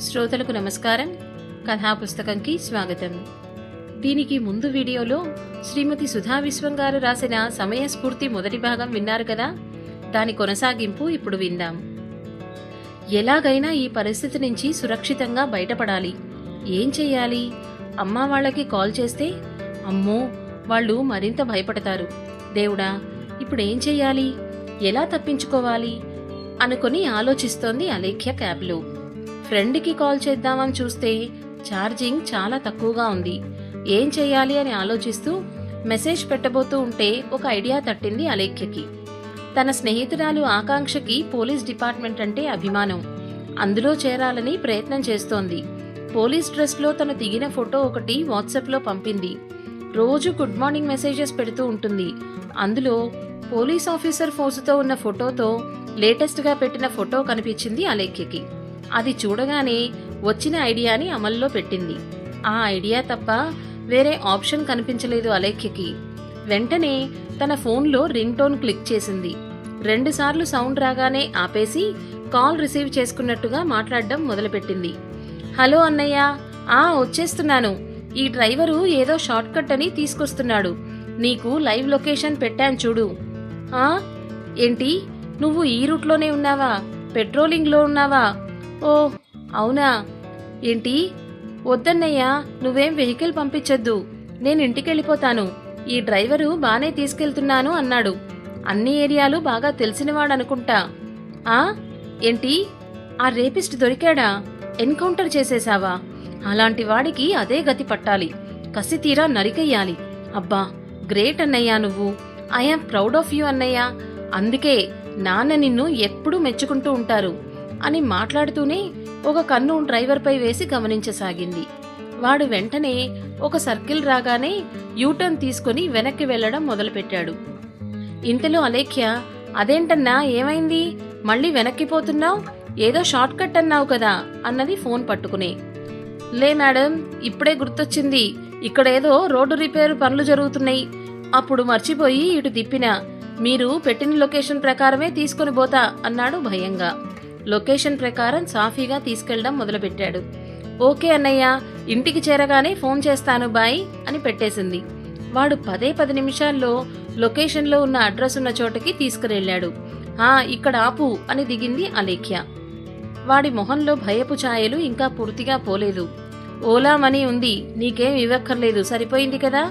శ్రోతలకు నమస్కారం. కథా పుస్తకంకి స్వాగతం. దీనికి ముందు వీడియోలో శ్రీమతి సుధా విశ్వం గారు రాసిన సమయస్ఫూర్తి మొదటి భాగం విన్నారు కదా. దాని కొనసాగింపు ఇప్పుడు విందాం. ఎలాగైనా ఈ పరిస్థితి నుంచి సురక్షితంగా బయటపడాలి. ఏం చెయ్యాలి? అమ్మ వాళ్ళకి కాల్ చేస్తే అమ్మో వాళ్ళు మరింత భయపడతారు. దేవుడా, ఇప్పుడేం చెయ్యాలి? ఎలా తప్పించుకోవాలి అనుకుని ఆలోచిస్తోంది అలేఖ్య క్యాబ్లో. ఫ్రెండ్కి కాల్ చేద్దామని చూస్తే ఛార్జింగ్ చాలా తక్కువగా ఉంది. ఏం చెయ్యాలి అని ఆలోచిస్తూ మెసేజ్ పెట్టబోతూ ఉంటే ఒక ఐడియా తట్టింది అలేఖ్యకి. తన స్నేహితురాలు ఆకాంక్షకి పోలీస్ డిపార్ట్మెంట్ అంటే అభిమానం. అందులో చేరాలని ప్రయత్నం చేస్తోంది. పోలీస్ డ్రెస్లో తను దిగిన ఫోటో ఒకటి వాట్సాప్లో పంపింది. రోజు గుడ్ మార్నింగ్ మెసేజెస్ పెడుతూ ఉంటుంది. అందులో పోలీస్ ఆఫీసర్ ఫోజుతో ఉన్న ఫోటోతో లేటెస్ట్గా పెట్టిన ఫోటో కనిపించింది అలేఖ్యకి. అది చూడగానే వచ్చిన ఐడియాని అమల్లో పెట్టింది. ఆ ఐడియా తప్ప వేరే ఆప్షన్ కనిపించలేదు అలేఖ్యకి. వెంటనే తన ఫోన్లో రింగ్ టోన్ క్లిక్ చేసింది. 2 సార్లు సౌండ్ రాగానే ఆపేసి కాల్ రిసీవ్ చేసుకున్నట్టుగా మాట్లాడడం మొదలుపెట్టింది. హలో అన్నయ్య, వచ్చేస్తున్నాను. ఈ డ్రైవరు ఏదో షార్ట్ కట్ అని తీసుకొస్తున్నాడు. నీకు లైవ్ లొకేషన్ పెట్టాను చూడు. ఏంటి, నువ్వు ఈ రూట్లోనే ఉన్నావా? పెట్రోలింగ్లో ఉన్నావా? ఓ అవునా? ఏంటి? వద్దన్నయ్యా, నువ్వేం వెహికల్ పంపించొద్దు. నేను ఇంటికెళ్ళిపోతాను. ఈ డ్రైవరు బానే తీసుకెళ్తున్నాను అన్నాడు. అన్ని ఏరియాలు బాగా తెలిసినవాడనుకుంటా. ఏంటి, ఆ రేపిస్ట్ దొరికాడా? ఎన్కౌంటర్ చేసేశావా? అలాంటి వాడికి అదే గతి పట్టాలి. కసి తీరా నరికెయ్యాలి. అబ్బా, గ్రేట్ అన్నయ్యా నువ్వు. ఐఎమ్ ప్రౌడ్ ఆఫ్ యూ అన్నయ్యా. అందుకే నాన్న నిన్ను ఎప్పుడూ మెచ్చుకుంటూ ఉంటారు అని మాట్లాడుతూనే ఒక కన్ను డ్రైవర్పై వేసి గమనించసాగింది. వాడు వెంటనే ఒక సర్కిల్ రాగానే యూటర్న్ తీసుకుని వెనక్కి వెళ్లడం మొదలుపెట్టాడు. ఇంతలో అలేఖ్య, అదేంటన్నా, ఏమైంది? మళ్ళీ వెనక్కిపోతున్నావు? ఏదో షార్ట్ కట్ అన్నావు కదా అన్నది ఫోన్ పట్టుకునే. లే మేడం, ఇప్పుడే గుర్తొచ్చింది. ఇక్కడేదో రోడ్డు రిపేరు పనులు జరుగుతున్నాయి. అప్పుడు మర్చిపోయి ఇటు తిప్పినా. మీరు పెట్టిన లొకేషన్ ప్రకారమే తీసుకుని పోతా అన్నాడు భయంగా. లొకేషన్ ప్రకారం సాఫీగా తీసుకెళ్లడం మొదలుపెట్టాడు. ఓకే అన్నయ్య, ఇంటికి చేరగానే ఫోన్ చేస్తాను బాయ్ అని పెట్టేసింది. వాడు 10 నిమిషాల్లో లొకేషన్లో ఉన్న అడ్రస్ ఉన్న చోటకి తీసుకువెళ్ళాడు. ఇక్కడ ఆపు అని దిగింది అలేఖ్య. వాడి మొహంలో భయపు ఛాయలు ఇంకా పూర్తిగా పోలేదు. ఓలా మనీ ఉంది, నీకేం ఇవ్వక్కర్లేదు, సరిపోయింది కదా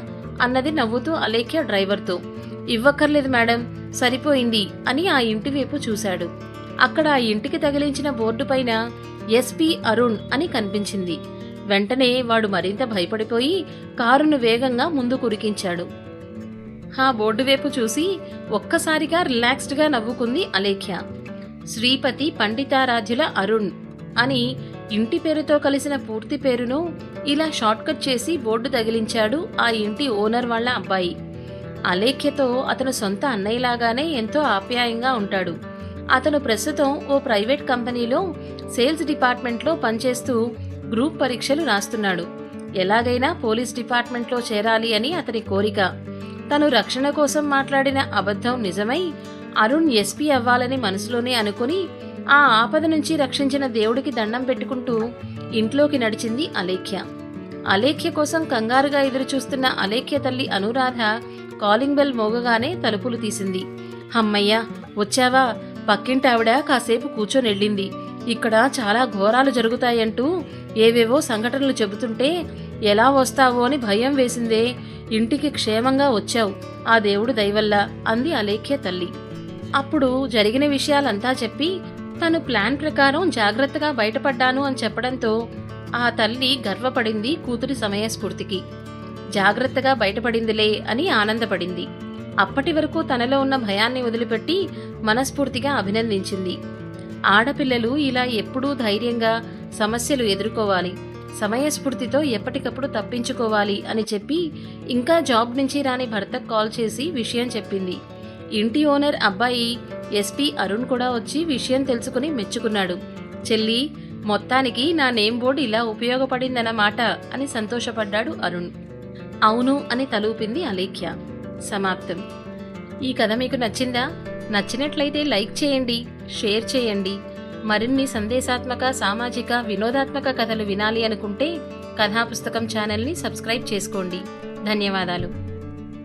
అన్నది నవ్వుతూ అలేఖ్య డ్రైవర్తో. ఇవ్వక్కర్లేదు మేడం, సరిపోయింది అని ఆ ఇంటి వైపు చూశాడు. అక్కడ ఆ ఇంటికి తగిలించిన బోర్డు పైన ఎస్పీ అరుణ్ అని కనిపించింది. వెంటనే వాడు మరింత భయపడిపోయి కారును వేగంగా ముందు కురికించాడు. ఆ బోర్డు వైపు చూసి ఒక్కసారిగా రిలాక్స్డ్గా నవ్వుకుంది అలేఖ్య. శ్రీపతి పండితారాధ్యుల అరుణ్ అని ఇంటి పేరుతో కలిసిన పూర్తి పేరును ఇలా షార్ట్కట్ చేసి బోర్డు తగిలించాడు ఆ ఇంటి ఓనర్ వాళ్ళ అబ్బాయి. అలేఖ్యతో అతను సొంత అన్నయ్యలాగానే ఎంతో ఆప్యాయంగా ఉంటాడు. అతను ప్రస్తుతం ఓ ప్రైవేట్ కంపెనీలో సేల్స్ డిపార్ట్మెంట్లో పనిచేస్తూ గ్రూప్ పరీక్షలు రాస్తున్నాడు. ఎలాగైనా పోలీస్ డిపార్ట్మెంట్లో చేరాలి అని అతని కోరిక. తను రక్షణ కోసం మాట్లాడిన అబద్ధం నిజమై అరుణ్ ఎస్పీ అవ్వాలని మనసులోనే అనుకుని ఆ ఆపద నుంచి రక్షించిన దేవుడికి దండం పెట్టుకుంటూ ఇంట్లోకి నడిచింది అలేఖ్య. అలేఖ్య కోసం కంగారుగా ఎదురుచూస్తున్న అలేఖ్య తల్లి అనురాధ కాలింగ్ బెల్ మోగగానే తలుపులు తీసింది. అమ్మయ్య, వచ్చావా? పక్కింటి ఆవిడ కాసేపు కూర్చొని వెళ్ళింది. ఇక్కడ చాలా ఘోరాలు జరుగుతాయంటూ ఏవేవో సంఘటనలు చెబుతుంటే ఎలా వస్తావో అని భయం వేసిందే. ఇంటికి క్షేమంగా వచ్చావు, ఆ దేవుడు దయవల్ల అంది అలేఖ్య తల్లి. అప్పుడు జరిగిన విషయాలంతా చెప్పి తను ప్లాన్ ప్రకారం జాగ్రత్తగా బయటపడ్డాను అని చెప్పడంతో ఆ తల్లి గర్వపడింది కూతురి సమయస్ఫూర్తికి. జాగ్రత్తగా బయటపడిందిలే అని ఆనందపడింది. అప్పటి వరకు తనలో ఉన్న భయాన్ని వదిలిపెట్టి మనస్ఫూర్తిగా అభినందించింది. ఆడపిల్లలు ఇలా ఎప్పుడూ ధైర్యంగా సమస్యలు ఎదుర్కోవాలి, సమయస్ఫూర్తితో ఎప్పటికప్పుడు తప్పించుకోవాలి అని చెప్పి ఇంకా జాబ్ నుంచి రాని భర్తకు కాల్ చేసి విషయం చెప్పింది. ఇంటి ఓనర్ అబ్బాయి ఎస్పీ అరుణ్ కూడా వచ్చి విషయం తెలుసుకుని మెచ్చుకున్నాడు. చెల్లి, మొత్తానికి నా నేమ్ బోర్డు ఇలా ఉపయోగపడిందన్నమాట అని సంతోషపడ్డాడు అరుణ్. అవును అని తలూపింది అలేఖ్య. సమాప్తం. ఈ కథ మీకు నచ్చిందా? నచ్చినట్లయితే లైక్ చేయండి, షేర్ చేయండి. మరిన్ని సందేశాత్మక, సామాజిక, వినోదాత్మక కథలు వినాలి అనుకుంటే కథాపుస్తకం ఛానల్ని సబ్స్క్రైబ్ చేసుకోండి. ధన్యవాదాలు.